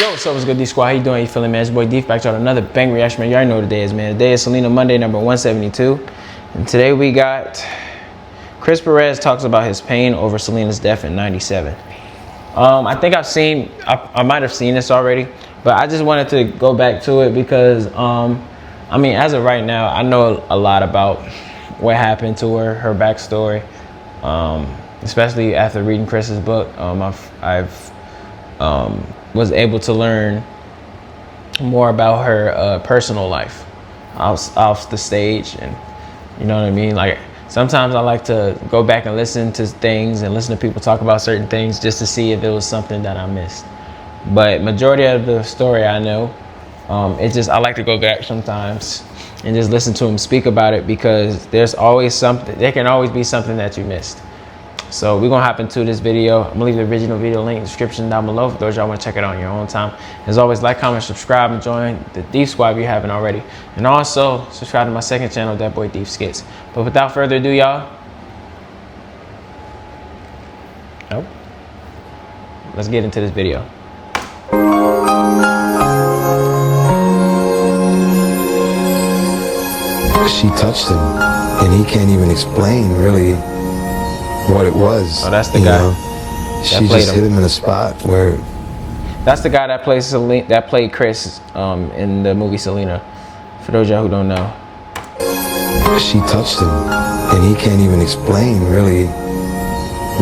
Yo, what's up? What's good, D Squad? How you doing? You feeling, man? It's your boy DatBoiDith back to another bang reaction, man. You already know what today is, man. Today is Selena Monday, number 172. And today we got Perez talks about his pain over Selena's death in '97. I think I might have seen this already, but I just wanted to go back to it because, I mean, as of right now, I know a lot about what happened to her backstory, especially after reading Chris's book. I've was able to learn more about her personal life off the stage, and you know what I mean. Like sometimes I like to go back and listen to things and listen to people talk about certain things just to see if it was something that I missed. But majority of the story I know. It's just I like to go back sometimes and just listen to him speak about it because there's always something. There can always be something that you missed. So we're gonna hop into this video. I'm gonna leave the original video link in the description down below for those y'all wanna check it out on your own time. As always, like, comment, subscribe, and join the Deep Squad if you haven't already. And also subscribe to my second channel, DatBoiDith Skits. But without further ado, y'all. Nope. Let's get into this video. She touched him, and he can't even explain really what it was. Oh, that's the guy. She just hit him in a spot where. That's the guy that plays Selena, that played Chris in the movie Selena. For those of y'all who don't know. She touched him, and he can't even explain really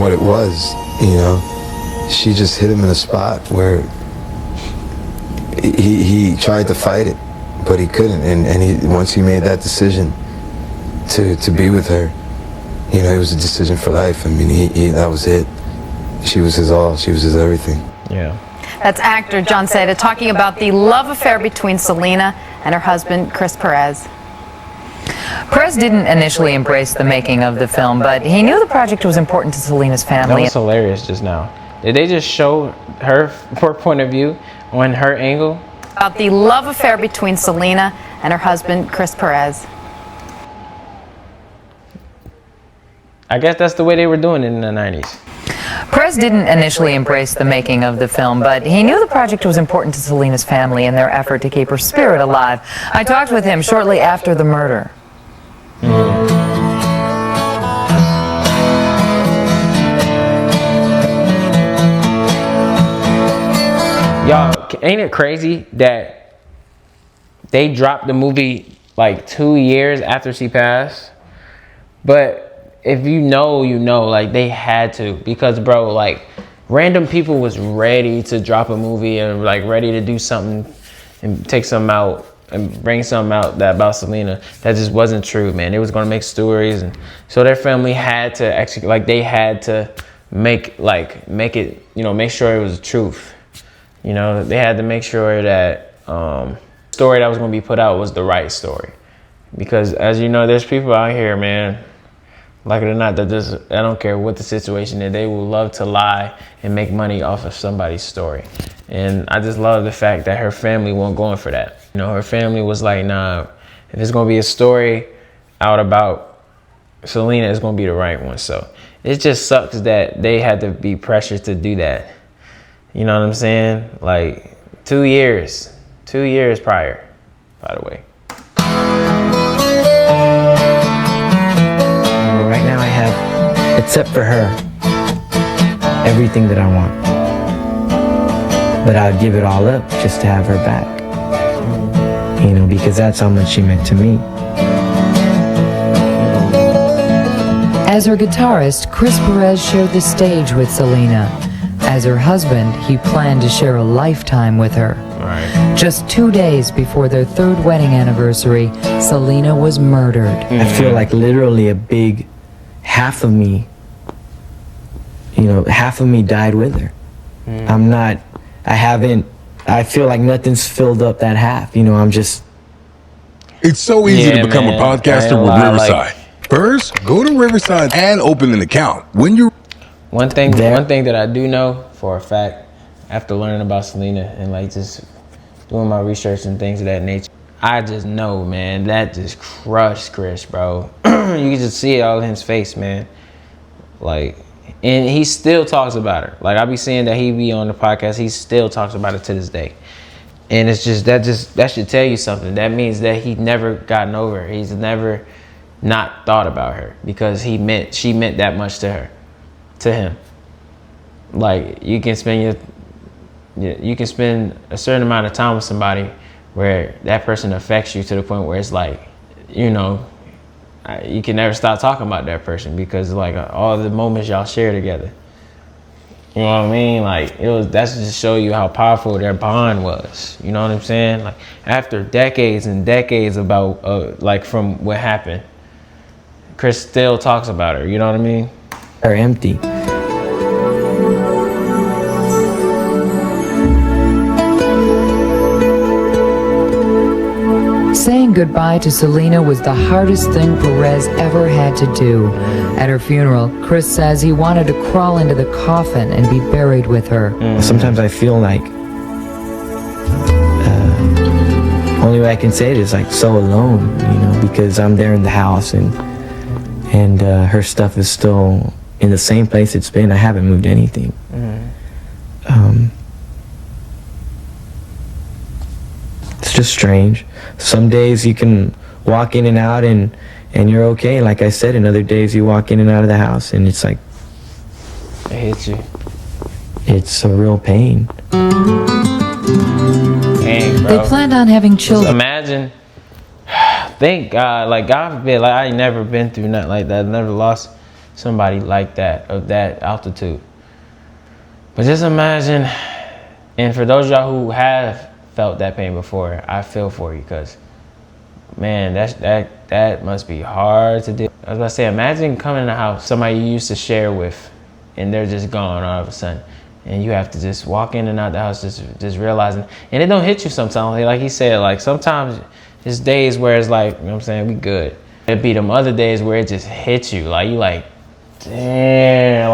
what it was. You know, she just hit him in a spot where he tried to fight it, but he couldn't. And once he made that decision to be with her, you know, it was a decision for life. I mean, that was it. She was his all. She was his everything. Yeah. That's actor John Seda talking about the love affair between Selena and her husband, Perez. Perez didn't initially embrace the making of the film, but he knew the project was important to Selena's family. That was hilarious just now. Did they just show her point of view on her angle? About the love affair between Selena and her husband, Perez. I guess that's the way they were doing it in the 90s. Perez didn't initially embrace the making of the film, but he knew the project was important to Selena's family in their effort to keep her spirit alive. I talked with him shortly after the murder. Y'all, ain't it crazy that they dropped the movie like 2 years after she passed? But if you know, you know, like they had to, because bro, like random people was ready to drop a movie and like ready to do something and take something out and bring something out that about Selena that just wasn't true, man. It was gonna make stories, and so their family had to actually, like, they had to make it, you know, make sure it was the truth. You know, they had to make sure that story that was gonna be put out was the right story, because as you know, there's people out here, man, like it or not, that just, I don't care what the situation is, they will love to lie and make money off of somebody's story. And I just love the fact that her family wasn't going for that. You know, her family was like, nah, if it's gonna be a story out about Selena, it's gonna be the right one. So it just sucks that they had to be pressured to do that. You know what I'm saying? Like 2 years prior, by the way. Right now I have, except for her, everything that I want. But I would give it all up just to have her back. You know, because that's how much she meant to me. As her guitarist, Perez shared the stage with Selena. As her husband, he planned to share a lifetime with her. Right. Just 2 days before their third wedding anniversary, Selena was murdered. I feel like literally a big half of me, you know, half of me died with her. I feel like nothing's filled up that half, you know, I'm just. It's so easy to become man. a podcaster with Riverside. First, go to Riverside and open an account. When you One thing that I do know for a fact, after learning about Selena and like just doing my research and things of that nature, I just know, man, that just crushed Chris, bro. You can just see it all in his face, man. Like, And he still talks about her. Like, I be seeing that he be on the podcast. He still talks about it to this day. And it's just that should tell you something. That means that he never gotten over her. He's never not thought about her because she meant that much to him. Like, you can spend a certain amount of time with somebody where that person affects you to the point where it's like, you know, you can never stop talking about that person because like all the moments y'all share together. You know what I mean? Like, that's just to show you how powerful their bond was. You know what I'm saying? Like, after decades and decades about like from what happened, Chris still talks about her. You know what I mean? Are empty. Saying goodbye to Selena was the hardest thing Perez ever had to do. At her funeral, Chris says he wanted to crawl into the coffin and be buried with her. Sometimes I feel like only way I can say it is like so alone, you know, because I'm there in the house and her stuff is still in the same place it's been. I haven't moved anything. It's just strange. Some days you can walk in and out and you're okay, like I said, and other days you walk in and out of the house and it's like It hits you. it's a real pain. Dang, bro. They planned on having children. Imagine, thank God, like God forbid, like I ain't never been through nothing like that. Never lost somebody like that, of that altitude. But just imagine, and for those of y'all who have felt that pain before, I feel for you, because man, that must be hard to do. I was about to say, imagine coming in the house, somebody you used to share with, and they're just gone all of a sudden. And you have to just walk in and out the house, just realizing, and it don't hit you sometimes. Like he said, like sometimes it's days where it's like, you know what I'm saying, we good. It'd be them other days where it just hits you. Like you like, damn.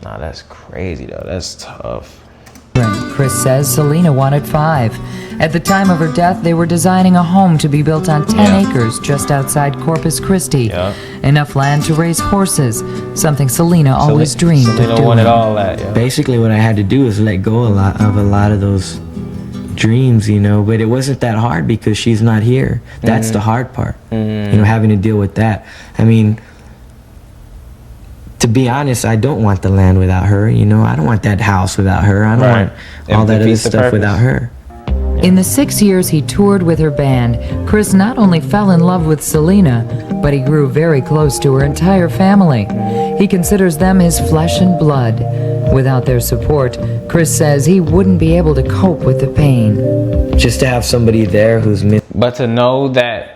Nah, that's crazy though, that's tough. Chris says Selena wanted 5. At the time of her death, they were designing a home to be built on 10 acres just outside Corpus Christi. Enough land to raise horses, something Selena always dreamed of Selena doing. wanted all that, yeah. Basically what I had to do is let go a lot of those dreams, you know, but it wasn't that hard because she's not here. That's the hard part, you know, having to deal with that. I mean, to be honest, I don't want the land without her, you know. I don't want that house without her. I don't want all that other stuff without her. In the 6 years he toured with her band, Chris not only fell in love with Selena, but he grew very close to her entire family. He considers them his flesh and blood. Without their support, Chris says he wouldn't be able to cope with the pain. Just to have somebody there who's But to know that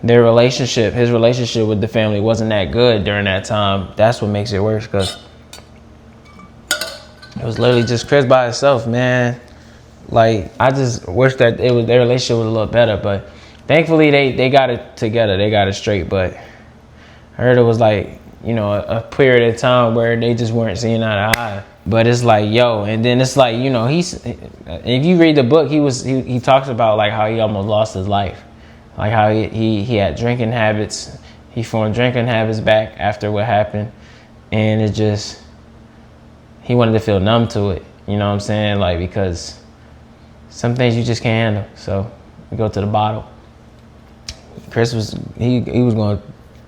their relationship, his relationship with the family wasn't that good during that time, that's what makes it worse, because it was literally just Chris by himself, man. Like, I just wish that their relationship was a little better, but thankfully they got it together, they got it straight. But I heard it was like, you know, a period of time where they just weren't seeing eye to eye. But it's like, yo, and then it's like, you know, if you read the book, he talks about like how he almost lost his life. Like how he had drinking habits. He formed drinking habits back after what happened. And it just, he wanted to feel numb to it. You know what I'm saying? Like, because some things you just can't handle. So we go to the bottle. Chris was, he was going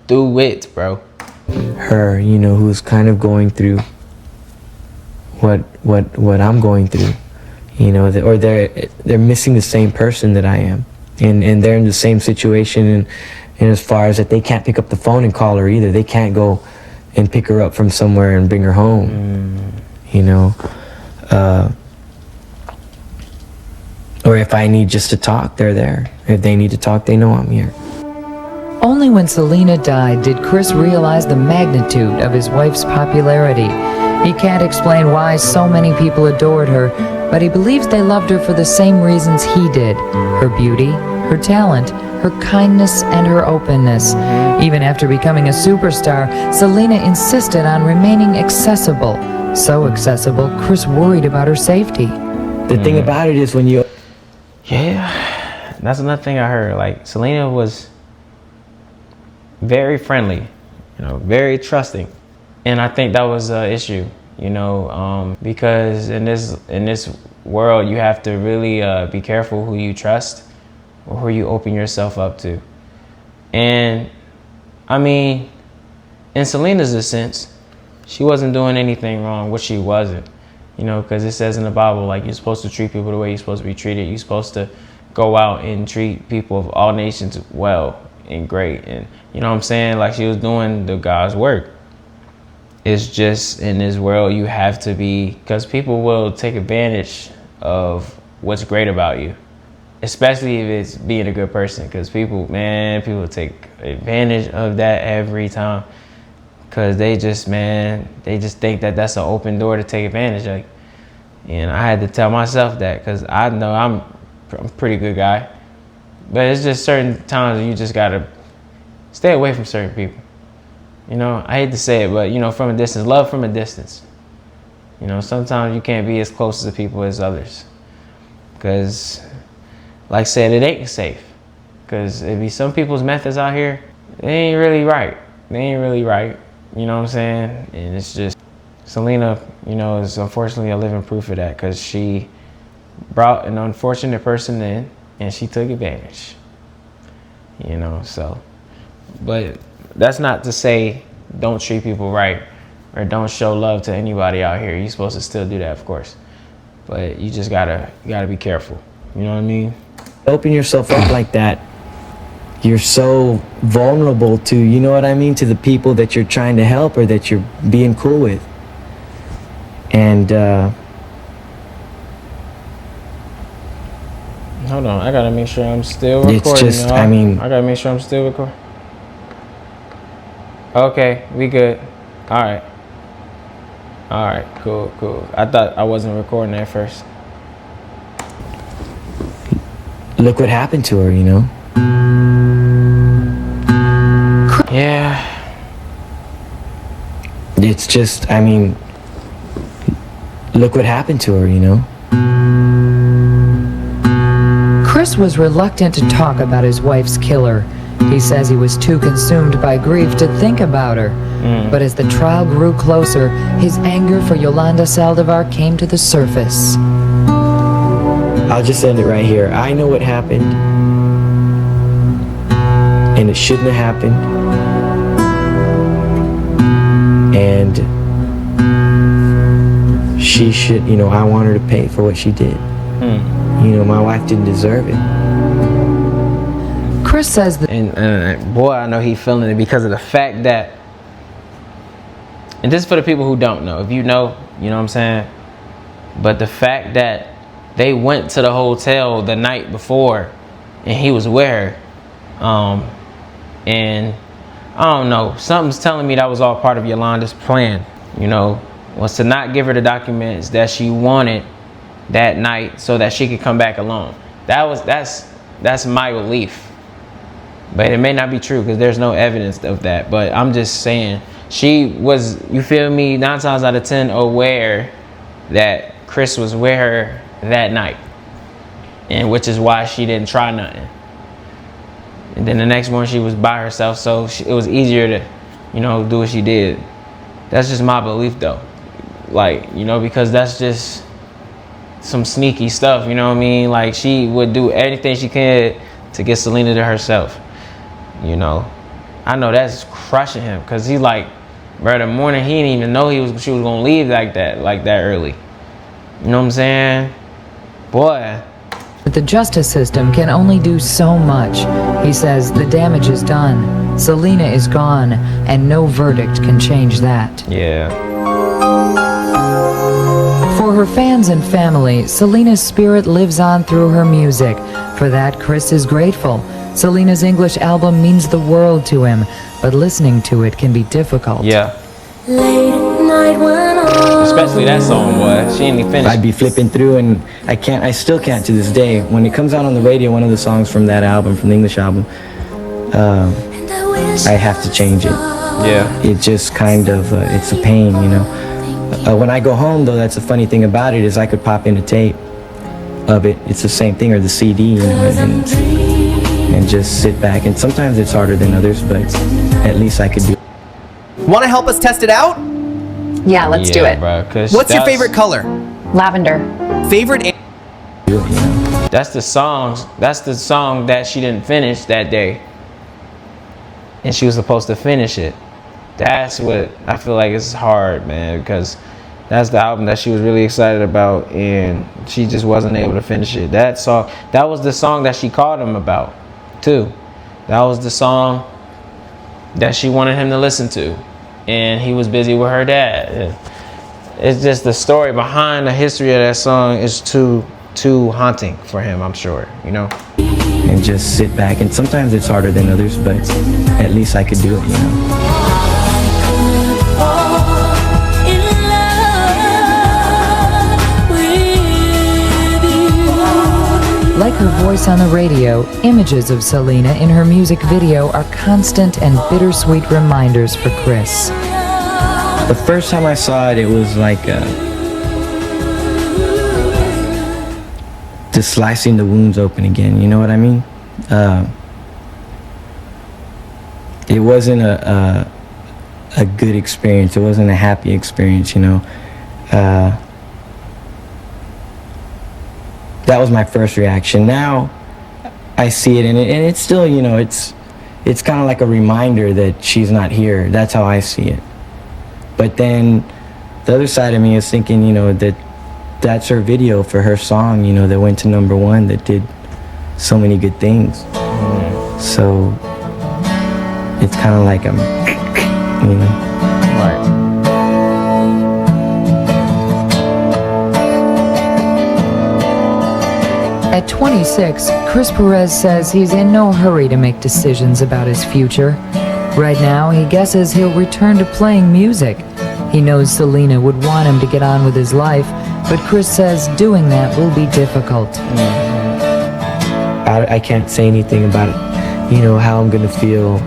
through it, bro. her, you know, who's kind of going through what I'm going through, you know, or they're missing the same person that I am, and they're in the same situation, and as far as that they can't pick up the phone and call her either. They can't go and pick her up from somewhere and bring her home, you know, or if I need just to talk, they're there. If they need to talk, they know I'm here. Only when Selena died did Chris realize the magnitude of his wife's popularity. He can't explain why so many people adored her, but he believes they loved her for the same reasons he did: her beauty, her talent, her kindness, and her openness. Even after becoming a superstar, Selena insisted on remaining accessible. So accessible, Chris worried about her safety. The thing about it is when you... Yeah, that's another thing I heard. Like, Selena was very friendly, very trusting. And I think that was an issue, because in this world, you have to really be careful who you trust or who you open yourself up to. And I mean, in Selena's sense, she wasn't doing anything wrong, which she wasn't, because it says in the Bible, like, you're supposed to treat people the way you're supposed to be treated. You're supposed to go out and treat people of all nations well and great. And you know what I'm saying? Like, she was doing the God's work. It's just in this world, you have to be, because people will take advantage of what's great about you, especially if it's being a good person, because people take advantage of that every time, because they just think that that's an open door to take advantage of. And I had to tell myself that, because I know I'm a pretty good guy, but it's just certain times you just gotta stay away from certain people. I hate to say it, but from a distance, love from a distance. Sometimes you can't be as close to people as others, because like I said, it ain't safe. Because it be some people's methods out here, they ain't really right. You know what I'm saying? And it's just, Selena, is unfortunately a living proof of that, because she brought an unfortunate person in and she took advantage. But that's not to say don't treat people right or don't show love to anybody out here. You're supposed to still do that, of course. But you just gotta be careful. You know what I mean? Open yourself up like that, you're so vulnerable to, to the people that you're trying to help or that you're being cool with. And hold on, I gotta make sure I'm still recording. It's just, I gotta make sure I'm still recording. Okay, we good. All right, cool. I thought I wasn't recording at first. Look what happened to her, Yeah. It's just, look what happened to her, Chris was reluctant to talk about his wife's killer. He says he was too consumed by grief to think about her. But as the trial grew closer, his anger for Yolanda Saldivar came to the surface. I'll just end it right here. I know what happened, and it shouldn't have happened. And she should, I want her to pay for what she did. My wife didn't deserve it. Chris says that, and boy, I know he's feeling it, because of the fact that, and this is for the people who don't know. If you know, you know what I'm saying? But the fact that they went to the hotel the night before and he was with her, and I don't know, something's telling me that was all part of Yolanda's plan, was to not give her the documents that she wanted that night so that she could come back alone. That's my belief. But it may not be true, because there's no evidence of that. But I'm just saying, she was, 9 times out of 10 aware that Chris was with her that night, and which is why she didn't try nothing. And then the next morning she was by herself, so it was easier to, do what she did. That's just my belief, though. Because that's just some sneaky stuff, you know what I mean? Like, she would do anything she could to get Selena to herself. I know that's crushing him, because he's like, bro, the morning he didn't even know she was gonna leave like that early. You know what I'm saying? Boy. but the justice system can only do so much. He says the damage is done, Selena is gone, and no verdict can change that. Yeah. For her fans and family, Selena's spirit lives on through her music. For that, Chris is grateful. Selena's English album means the world to him, but listening to it can be difficult. Yeah. Especially that song, boy. She ain't even finished. I'd be flipping through, and I still can't to this day. When it comes out on the radio, one of the songs from that album, from the English album, I have to change it. Yeah. It just kind of, it's a pain, When I go home, though, that's the funny thing about it, is I could pop in a tape of it. It's the same thing, or the CD, and and just sit back. And sometimes it's harder than others, but at least I could do it. Want to help us test it out? Yeah, let's do it. Bro, What's your favorite color? Lavender. Favorite? That's the song that she didn't finish that day, and she was supposed to finish it. That's what I feel like is hard, man, because that's the album that she was really excited about, and she just wasn't able to finish it. That was the song that she called him about too. That was the song that she wanted him to listen to, and he was busy with her dad. It's just the story behind the history of that song is too haunting for him, I'm sure, you know. And just sit back. And sometimes it's harder than others, but at least I could do it, you know. Like her voice on the radio, images of Selena in her music video are constant and bittersweet reminders for Chris. The first time I saw it, it was like just slicing the wounds open again, you know what I mean? It wasn't a good experience. It wasn't a happy experience, you know. That was my first reaction. Now I see it, and it's still, you know, it's kind of like a reminder that she's not here. That's how I see it. But then the other side of me is thinking, you know, that's her video for her song, you know, that went to #1, that did so many good things. So it's kind of like I'm, you know. Right. At 26, Chris Perez says he's in no hurry to make decisions about his future. Right now, he guesses he'll return to playing music. He knows Selena would want him to get on with his life, but Chris says doing that will be difficult. I can't say anything about it, you know, how I'm gonna feel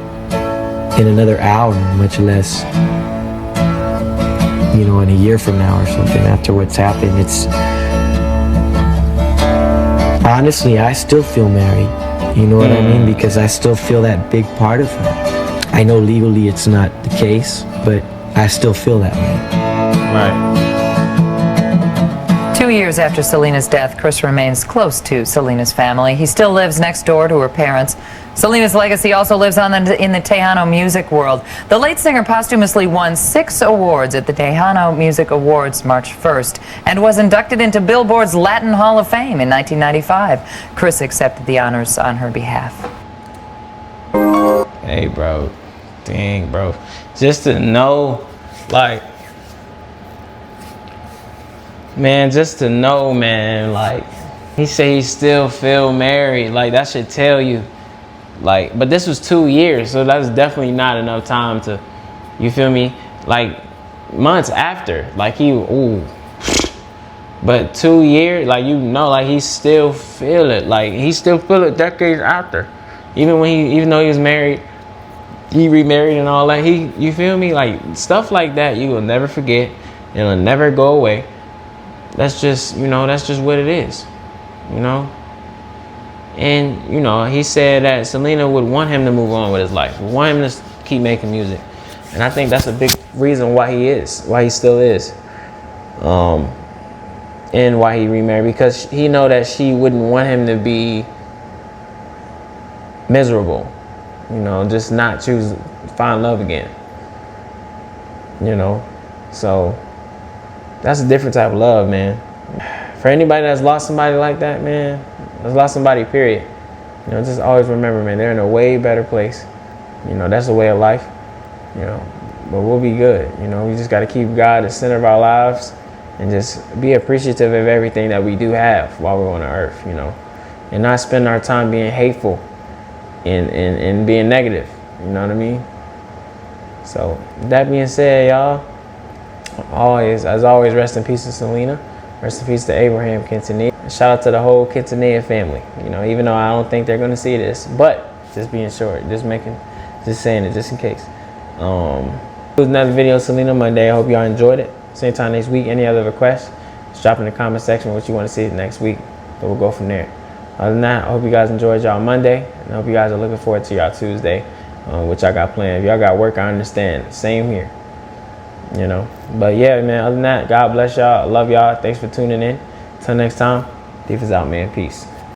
in another hour, much less, you know, in a year from now or something after what's happened. It's honestly, I still feel married, you know what I mean? Because I still feel that big part of her. I know legally it's not the case, but I still feel that way. Right. 2 years after Selena's death, Chris remains close to Selena's family. He still lives next door to her parents. Selena's legacy also lives on in the Tejano music world. The late singer posthumously won 6 awards at the Tejano Music Awards March 1st and was inducted into Billboard's Latin Hall of Fame in 1995. Chris accepted the honors on her behalf. Hey, bro. Dang, bro. Just to know, like, man, just to know, man, like, he said he still feel married. Like, that should tell you. Like, but this was 2 years, so that's definitely not enough time to, you feel me? Like, months after, like, but 2 years, like, you know, like, he still feel it. Like, he still feel it decades after. Even though he was married, he remarried and all that, you feel me? Like, stuff like that, you will never forget. It'll never go away. That's just, you know, that's just what it is, you know? And, you know, he said that Selena would want him to move on with his life, want him to keep making music. And I think that's a big reason why he still is. And why he remarried, because he know that she wouldn't want him to be miserable, you know, just not find love again, you know. So that's a different type of love, man. For anybody that's lost somebody like that, man, that's lost somebody, period, you know, just always remember, man, they're in a way better place. You know, that's a way of life, you know, but we'll be good. You know, we just got to keep God at the center of our lives and just be appreciative of everything that we do have while we're on the earth, you know, and not spend our time being hateful and being negative, you know what I mean? So that being said, y'all, as always, rest in peace to Selena. Rest in peace to Abraham Quintanilla. Shout out to the whole Quintanilla family. You know, even though I don't think they're gonna see this, but just being short, just saying it just in case. It was another video, Selena Monday. I hope y'all enjoyed it. Same time next week. Any other requests, just drop in the comment section what you want to see next week. So we'll go from there. Other than that, I hope you guys enjoyed y'all Monday, and I hope you guys are looking forward to y'all Tuesday, which I got planned. If y'all got work, I understand. Same here, you know. But yeah, man, other than that, God bless y'all. I love y'all. Thanks for tuning in. Until next time, Dith is out, man. Peace.